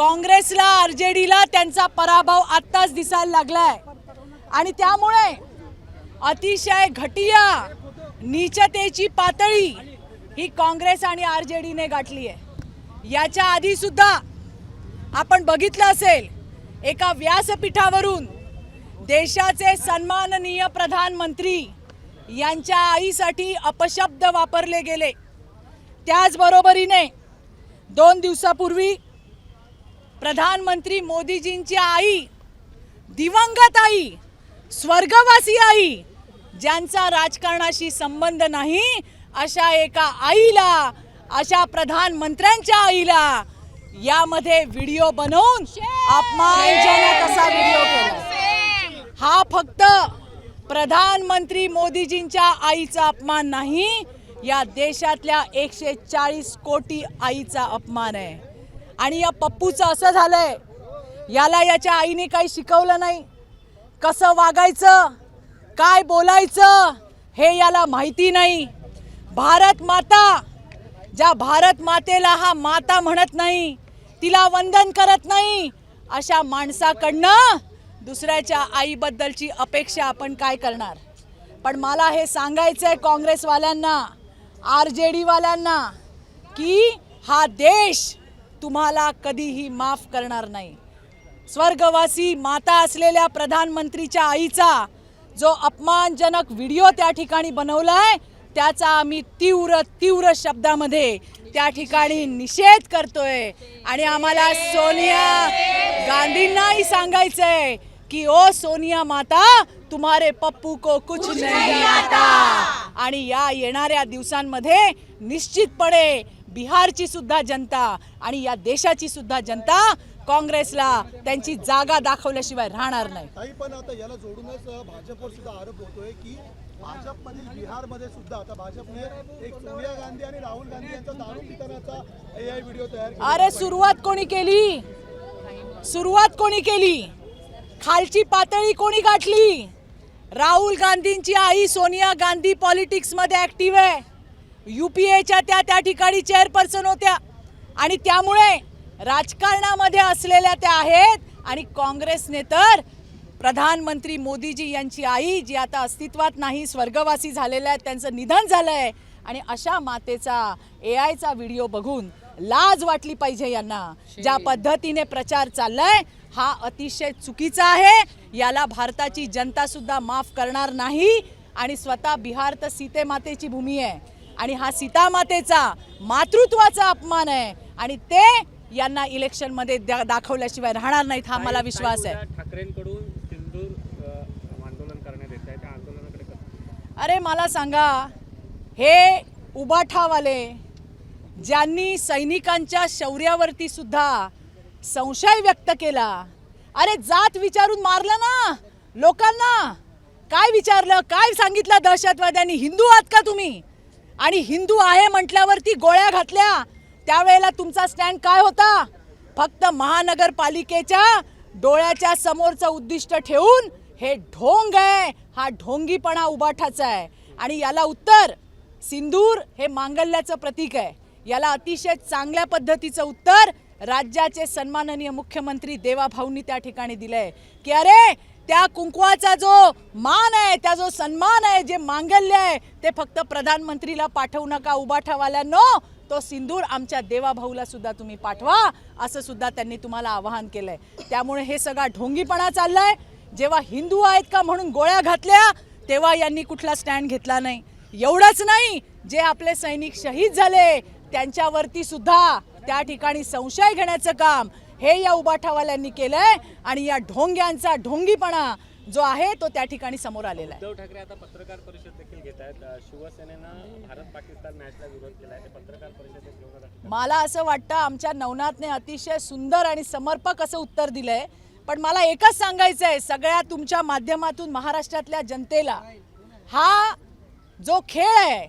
काँग्रेसला आरजेडीला त्यांचा पराभव आत्ताच दिसायला लागलाय आणि त्यामुळे अतिशय घटिया नीचतेची पातळी ही काँग्रेस आणि आरजेडीने गाठली आहे। याच्या आधी सुद्धा आपण बघितलं असेल एका व्यासपीठावरून देशाचे सन्माननीय प्रधानमंत्री यांच्या आईसाठी अपशब्द वापरले गेले। त्याचबरोबरीने 2 दिवसापूर्वी प्रधानमंत्री मोदीजींची आई, दिवंगत आई, स्वर्गवासी आई, ज्यांचा राजकारणाशी संबंध नाही अशा एका आईला, अशा प्रधानमंत्र्यांच्या आईला यामध्ये व्हिडिओ बनवून अपमानजनक असा व्हिडिओ केला। हा फक्त प्रधानमंत्री मोदीजींच्या आईचा अपमान नाही, या देशातल्या 140 कोटी आईचा अपमान आहे। आणि या पप्पूचं असं झालंय, याला याच्या आईने काही शिकवलं नाही, कसं वागायचं, काय बोलायचं हे याला माहिती नाही। भारत माता, ज्या भारत मातेला हा माता म्हणत नाही, तिला वंदन करत नाही, अशा माणसाकडनं दुसऱ्याच्या आईबद्दलची अपेक्षा आपण काय करणार। पण मला हे सांगायचंय काँग्रेसवाल्यांना, आरजेडी वाल्यांना की हा देश तुम्हाला कधीही माफ करणार नाही। स्वर्गवासी माता असलेल्या प्रधानमंत्रीच्या आईचा जो अपमानजनक व्हिडिओ त्या ठिकाणी बनवलाय त्याचा आम्ही तीव्र शब्दामध्ये त्या ठिकाणी निषेध करतोय। आणि आम्हाला सोनिया गांधींनाही सांगायचंय कि ओ सोनिया माता, तुम्हारे पप्पू को कुछ नहीं आता। आणि या येणाऱ्या दिवसांमध्ये निश्चितपणे बिहारची सुद्धा जनता आणि या देशाची सुद्धा जनता काँग्रेसला त्यांची जागा दाखवल्याशिवाय राहणार नाही। ताई, पण आता याला जोडूनच भाजपवर सुद्धा आरोप होतोय की भाजपमधील बिहारमध्ये सुद्धा आता भाजपने एक सोनिया गांधी आणि राहुल गांधी यांचा दारू पितानाचा AI व्हिडिओ तयार केला। अरे सुरुवात कोणी केली? खालची पातळी कोणी गाठली? राहुल गांधींची आई सोनिया गांधी पॉलिटिक्स मध्ये ऍक्टिव्ह आहे, UPAच्या त्या ठिकाणी चेअरपर्सन होत्या आणि त्यामुळे राजकारणामध्ये असलेल्या त्या आहेत। आणि काँग्रेसने तर प्रधानमंत्री मोदीजी यांची आई, जी आता अस्तित्वात नाही, स्वर्गवासी झालेल्या आहेत, त्यांचं निधन झालंय, आणि अशा मातेचा AIचा व्हिडिओ बघून लाज वाटली पाहिजे यांना। ज्या पद्धतीने प्रचार चाललाय हा अतिशय चुकीचा आहे, याला भारताची जनता सुद्धा माफ करणार नाही। आणि स्वतः बिहार तर सीते मातेची भूमी आहे आणि हा सीता मातेचा मातृत्वाचा अपमान आहे आणि ते यांना इलेक्शन मध्ये दाखवल्याशिवाय राहणार नाहीत, हा मला विश्वास आहे। ठाकरेंकडून सिंदूर आंदोलन करण्यात येत आहे, त्या आंदोलनाकडे अरे मला सांगा, हे उबाठावाले ज्यांनी सैनिकांच्या शौर्यावरती सुद्धा संशय व्यक्त केला, अरे जात विचारून मारलं ना लोकांना। काय विचारलं, काय सांगितलं दहशतवाद्यांनी? हिंदू आहात का तुम्ही? आणि हिंदू आहे म्हटल्यावरती गोळ्या घातल्या। त्यावेळेला तुमचा स्टँड काय होता? फक्त महानगरपालिकेच्या डोळ्याच्या समोरचं उद्दिष्ट ठेवून हे ढोंग आहे, हा ढोंगीपणा उबाठाचा आहे। आणि याला उत्तर, सिंदूर हे मांगल्याचं प्रतीक आहे, याला अतिशय चांगल्या पद्धतीचं उत्तर राज्याचे सन्माननीय मुख्यमंत्री देवाभाऊंनी त्या ठिकाणी दिलंय की अरे त्या कुंकवाचा जो मान आहे, त्या जो सन्मान आहे, जे मांगल्य आहे, ते फक्त प्रधानमंत्रीला पाठवू नका उबाठावाल्यांनो, तो सिंदूर आमच्या देवाभाऊला सुद्धा तुम्ही पाठवा, असं सुद्धा त्यांनी तुम्हाला आवाहन केलंय। त्यामुळे हे सगळा ढोंगीपणा चाललाय। जेव्हा हिंदू आहेत का म्हणून गोळ्या घातल्या तेव्हा यांनी कुठला स्टँड घेतला नाही। एवढंच नाही, जे आपले सैनिक शहीद झाले त्यांच्यावरती सुद्धा त्या ठिकाणी संशय घेण्याचं काम हे या उबाठावाल्यांनी केलंय। आणि या ढोंग्यांचा ढोंगीपणा जो आहे तो त्या ठिकाणी समोर आलेला आहे। उद्धव ठाकरे आता पत्रकार परिषद देखील घेत आहेत। शिवसेनेनं भारत पाकिस्तान मॅचला विरोध केला आहे, ते पत्रकार परिषदेत घेऊन मला असं वाटतं आमच्या नवनाथने अतिशय सुंदर आणि समर्पक असं उत्तर दिलंय। पण मला एकच सांगायचं आहे सगळ्या तुमच्या माध्यमातून महाराष्ट्रातल्या जनतेला, हा जो खेळ आहे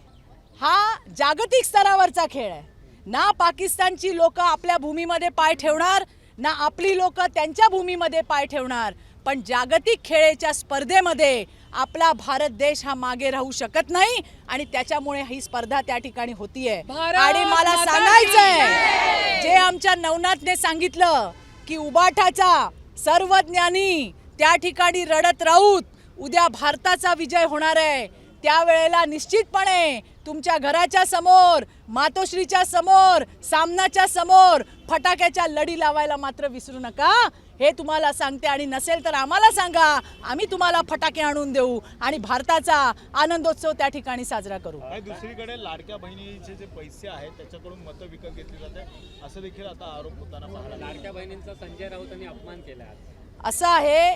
हा जागतिक स्तरावरचा खेळ आहे। ना पाकिस्तानची लोक आपल्या भूमीमध्ये पाय ठेवणार, ना आपली लोक त्यांच्या भूमीमध्ये पाय ठेवणार, पण जागतिक खेळाच्या स्पर्धेमध्ये आपला भारत देश हा मागे राहू शकत नाही आणि त्याच्यामुळे ही स्पर्धा त्या ठिकाणी होतीये। आणि मला सांगायचंय, जे आमच्या नवनाथने सांगितलं की उबाठाचा सर्वज्ञानी त्या ठिकाणी रडत राहूत उद्या भारताचा विजय होणार आहे, त्यावेळेला निश्चितपणे तुमच्या घराच्या समोर, मातोश्रीच्या समोर, सामनाच्या समोर फटाक्याच्या लढी लावायला मात्र विसरू नका, हे तुम्हाला सांगते. आणि नसेल तर आम्हाला सांगा, आम्ही तुम्हाला फटाके आणून देऊ आणि भारताचा आनंदोत्सव त्या ठिकाणी साजरा करू. दुसरीकडे लाडक्या बहिणीचे जे पैसे आहेत त्याच्याकडून मतं विकत घेतली जाते असं देखील आता आरोप होताना पाहायला. लाडक्या बहिणींचा संजय राऊतांनी अपमान केला आहे. असं आहे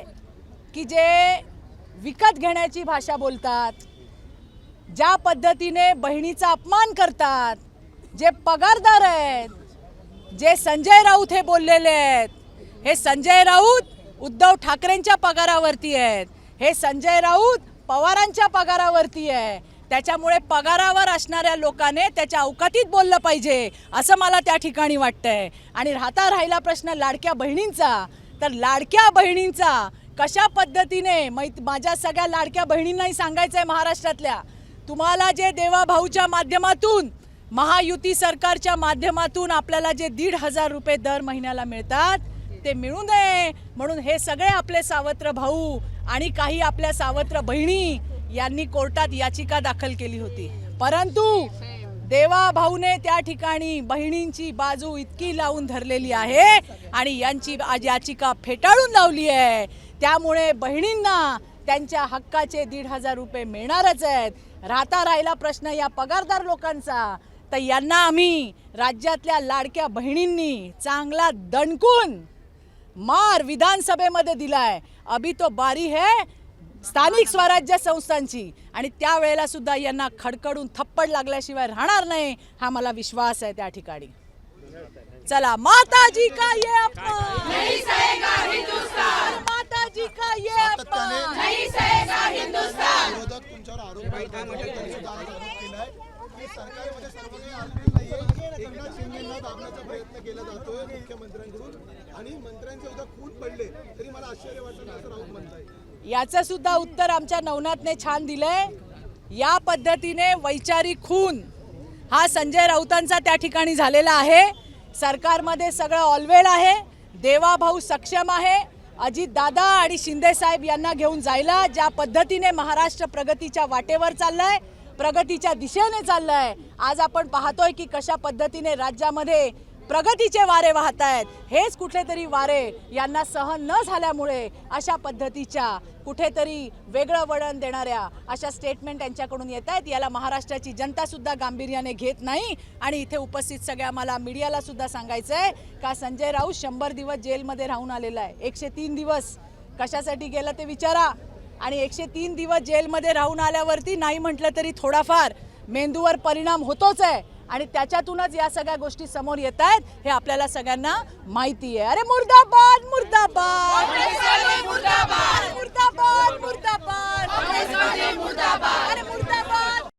की जे विकत घेण्याची भाषा बोलतात, ज्या पद्धतीने बहिणीचा अपमान करतात, जे पगारदार आहेत, जे संजय राऊत हे बोललेले आहेत, हे संजय राऊत उद्धव ठाकरेंच्या पगारावरती आहेत, हे संजय राऊत पवारांच्या पगारावरती आहे. त्याच्यामुळे पगारावर असणाऱ्या लोकांनी त्याच्या अवकातीत बोललं पाहिजे असं मला त्या ठिकाणी वाटतंय. आणि राहिला प्रश्न लाडक्या बहिणींचा, तर लाडक्या बहिणींचा कशा पद्धतीने माझ्या सगळ्या लाडक्या बहिणींनाही सांगायचं आहे, महाराष्ट्रातल्या तुम्हाला जे देवाभाऊच्या माध्यमातून, महायुती सरकारच्या माध्यमातून आपल्याला जे 1,500 रुपये दर महिन्याला मिळतात ते मिळू नये म्हणून हे सगळे आपले सावत्र भाऊ आणि काही आपल्या सावत्र बहिणी यांनी कोर्टात याचिका दाखल केली होती. परंतु देवाभाऊने त्या ठिकाणी बहिणींची बाजू इतकी लावून धरलेली आहे आणि यांची आज याचिका फेटाळून लावली आहे. त्यामुळे बहिणींना त्यांच्या हक्काचे 1,500 रुपये मिळणारच आहेत. राहिला प्रश्न या पगारदार लोकांचा, तर यांना आम्ही राज्यातल्या लाडक्या बहिणींनी चांगला दणकून मार विधानसभेमध्ये दिलाय. अभी तो बारी है स्थानिक स्वराज्य संस्थांची आणि त्यावेळेला सुद्धा यांना खडखडून थप्पड लागल्याशिवाय राहणार नाही हा मला विश्वास आहे त्या ठिकाणी. चला, माताजी का ये अपमान नहीं सहेगा हिंदुस्तान, माताजी का ये अपमान नहीं सहेगा हिंदुस्तान. विरोधक तुमच्यावर आरोप केलाय की सरकारमध्ये सर्व काही आलेलं नाहीये, एकनाथ शिंदेंना दाबण्याचा प्रयत्न केला जातोय मुख्यमंत्र्यांकडून आणि मंत्र्यांचे उद्या खून पडले तरी मला आश्चर्य वाटतं असं राऊत म्हणताय. याचं सुद्धा उत्तर आमच्या नवनाथने छान दिलंय. या पद्धतीने वैचारिक खून हा संजय राऊतांचा त्या ठिकाणी झालेला आहे. सरकारमध्ये सगळं ऑलवेल आहे, देवाभाऊ सक्षम आहे. अजित दादा आणि शिंदे साहेब यांना घेऊन जायला ज्या पद्धतीने महाराष्ट्र प्रगतीच्या वाटेवर चाललाय, प्रगतीच्या दिशेने चाललाय, आज आपण पाहतोय की कशा पद्धतीने राज्यामध्ये प्रगतीचे वारे वाहत आहेत. हेच कुठले तरी वारे यांना सहन न झाल्यामुळे अशा पद्धतीच्या कुठेतरी वेगळं वळण देणाऱ्या अशा स्टेटमेंट यांच्याकडून येत आहेत. याला महाराष्ट्राची जनता सुद्धा गांभीर्याने घेत नाही. आणि इथे उपस्थित सगळ्या मला मीडियाला सुद्धा सांगायचं आहे का संजय राऊत 100 दिवस जेलमध्ये राहून आलेला आहे. 103 दिवस कशासाठी गेला ते विचारा. आणि 103 दिवस जेलमध्ये राहून आल्यावरती नाही म्हटलं तरी थोडाफार मेंदूवर परिणाम होतोच आहे आणि त्याच्यातूनच या सगळ्या गोष्टी समोर येत आहेत हे आपल्याला सगळ्यांना माहिती आहे. अरे मुर्दाबाद मुर्दाबाद.